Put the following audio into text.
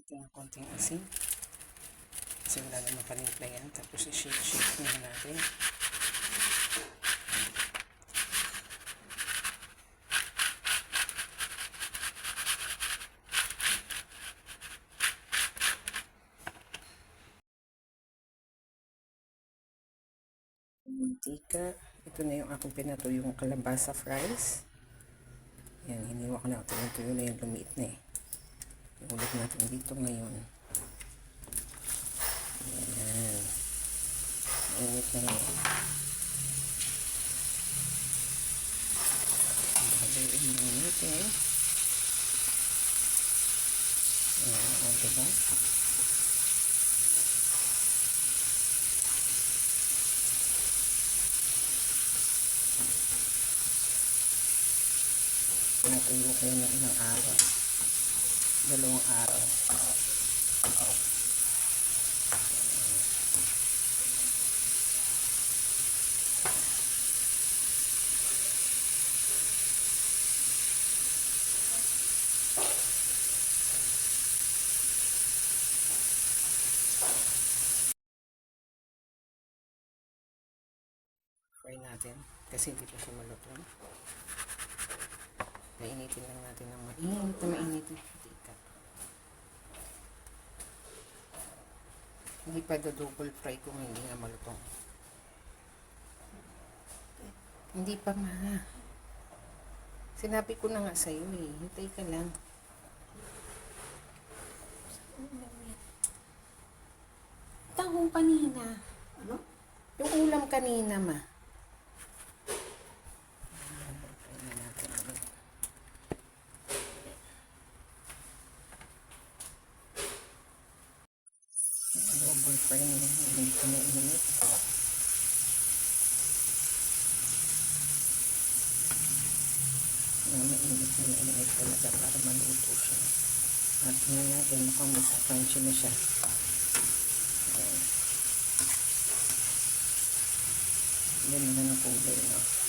natin ng konting asin. Kasi wala naman panimpla yan. Tapos i-shake na natin. Mantika. Ito na yung aking pinatuyong kalabasa fries. Yan, hiniwa ko na. Tuyo na yung lumiit na eh. Iulit natin dito ngayon. Yan. Init na yun. Haluin lang natin. Yan, o diba? Natuyo ko yun ng ilang araw. 2 araw. Fry natin kasi hindi pa siya malutong. Painitin lang natin ng mainit na mainit na mantika. Hindi pa double fry kung hindi nga malutong. Hindi pa ma. Sinabi ko na nga sa'yo eh. Hintay ka lang. Tahong kanina. Ano? Yung ulam kanina ma. Double fry na hindi ko na init. Mainit talaga para maluto siya. At tingnan natin mukhang mas crunchy na siya. Ayan. Ganda na ng kulay, no?